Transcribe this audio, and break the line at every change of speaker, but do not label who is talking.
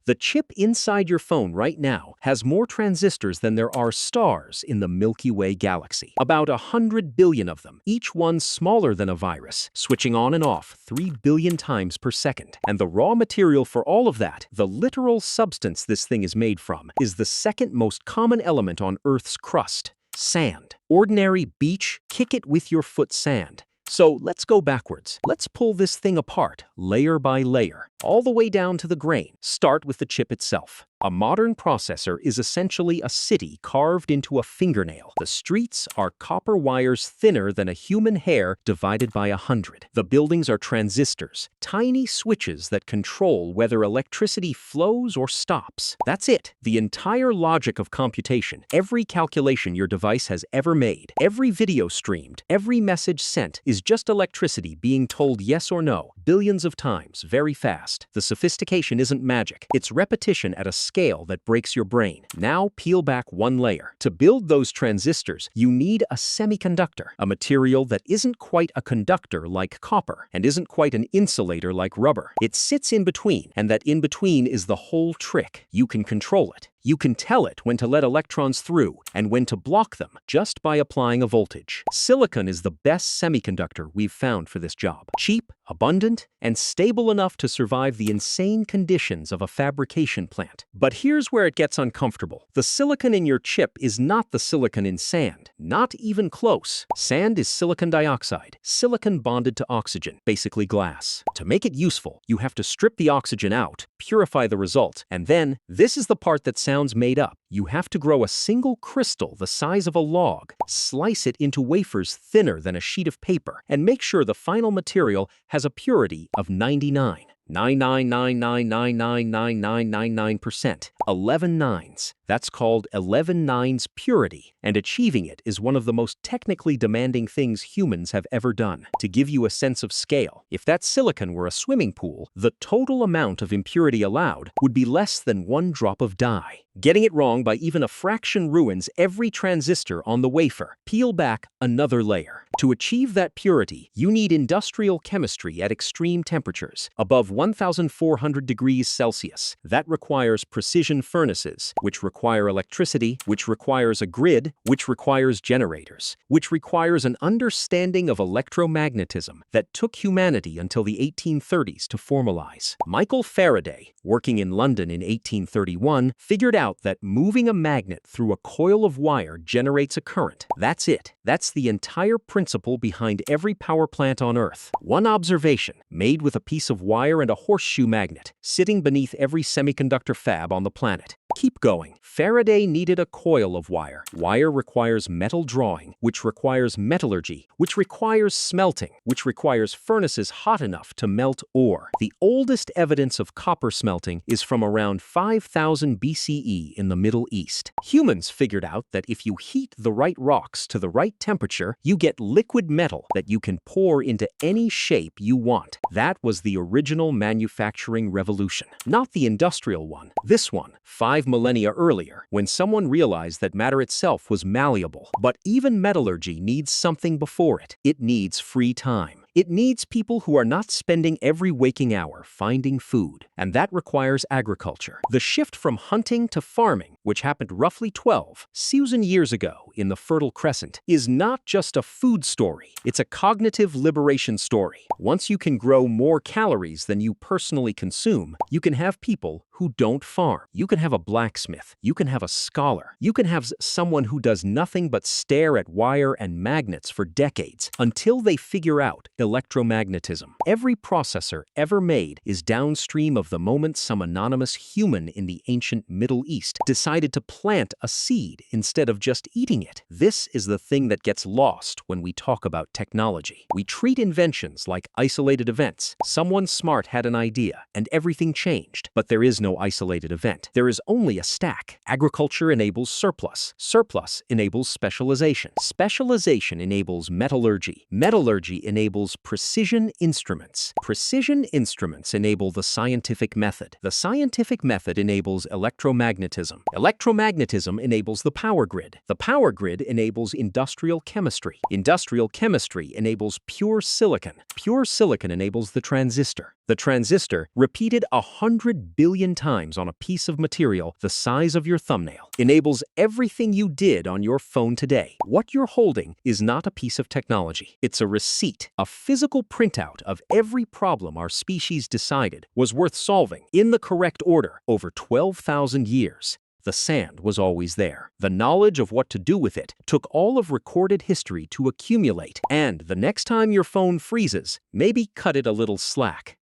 The chip inside your phone right now has more transistors than there are stars in the Milky Way galaxy. About 100 billion of them, each one smaller than a virus, switching on and off 3 billion times per second. And the raw material for all of that, the literal substance this thing is made from, is the second most common element on Earth's crust: sand. Ordinary beach, kick it with your foot sand. So let's go backwards. Let's pull this thing apart, layer by layer, all the way down to the grain. Start with the chip itself. A modern processor is essentially a city carved into a fingernail. The streets are copper wires thinner than a human hair divided by 100. The buildings are transistors, tiny switches that control whether electricity flows or stops. That's it. The entire logic of computation, every calculation your device has ever made, every video streamed, every message sent is just electricity being told yes or no billions of times very fast. The sophistication isn't magic. It's repetition at a scale that breaks your brain. Now peel back one layer. To build those transistors, you need a semiconductor, a material that isn't quite a conductor like copper and isn't quite an insulator like rubber. It sits in between, and that in between is the whole trick. You can control it. You can tell it when to let electrons through and when to block them just by applying a voltage. Silicon is the best semiconductor we've found for this job. Cheap, abundant, and stable enough to survive the insane conditions of a fabrication plant. But here's where it gets uncomfortable. The silicon in your chip is not the silicon in sand. Not even close. Sand is silicon dioxide, silicon bonded to oxygen, basically glass. To make it useful, you have to strip the oxygen out, purify the result, and then, this is the part that sounds made up, you have to grow a single crystal the size of a log, slice it into wafers thinner than a sheet of paper, and make sure the final material has a purity of 99.999999999%. 11 nines. That's called 11 nines purity, and achieving it is one of the most technically demanding things humans have ever done. To give you a sense of scale, if that silicon were a swimming pool, the total amount of impurity allowed would be less than 1 drop of dye. Getting it wrong by even a fraction ruins every transistor on the wafer. Peel back another layer. To achieve that purity, you need industrial chemistry at extreme temperatures, above 1,400 degrees Celsius. That requires precision furnaces, which require electricity, which requires a grid, which requires generators, which requires an understanding of electromagnetism that took humanity until the 1830s to formalize. Michael Faraday, working in London in 1831, figured out that moving a magnet through a coil of wire generates a current. That's it. That's the entire principle behind every power plant on Earth. One observation, made with a piece of wire and a horseshoe magnet, sitting beneath every semiconductor fab on the planet. Keep going. Faraday needed a coil of wire. Wire requires metal drawing, which requires metallurgy, which requires smelting, which requires furnaces hot enough to melt ore. The oldest evidence of copper smelting is from around 5000 BCE in the Middle East. Humans figured out that if you heat the right rocks to the right temperature, you get liquid metal that you can pour into any shape you want. That was the original manufacturing revolution. Not the industrial one. This one, 5 millennia earlier, when someone realized that matter itself was malleable. But even metallurgy needs something before it. It needs free time. It needs people who are not spending every waking hour finding food, and that requires agriculture. The shift from hunting to farming, which happened roughly 12,000 years ago in the Fertile Crescent, is not just a food story. It's a cognitive liberation story. Once you can grow more calories than you personally consume, you can have people who don't farm. You can have a blacksmith. You can have a scholar. You can have someone who does nothing but stare at wire and magnets for decades until they figure out electromagnetism. Every processor ever made is downstream of the moment some anonymous human in the ancient Middle East decided to plant a seed instead of just eating it. This is the thing that gets lost when we talk about technology. We treat inventions like isolated events. Someone smart had an idea and everything changed. But there is no isolated event. There is only a stack. Agriculture enables surplus. Surplus enables specialization. Specialization enables metallurgy. Metallurgy enables precision instruments. Precision instruments enable the scientific method. The scientific method enables electromagnetism. Electromagnetism enables the power grid. The power grid enables industrial chemistry. Industrial chemistry enables pure silicon. Pure silicon enables the transistor. The transistor, repeated 100 billion times on a piece of material the size of your thumbnail, enables everything you did on your phone today. What you're holding is not a piece of technology. It's a receipt, a physical printout of every problem our species decided was worth solving in the correct order over 12,000 years. The sand was always there. The knowledge of what to do with it took all of recorded history to accumulate. And the next time your phone freezes, maybe cut it a little slack.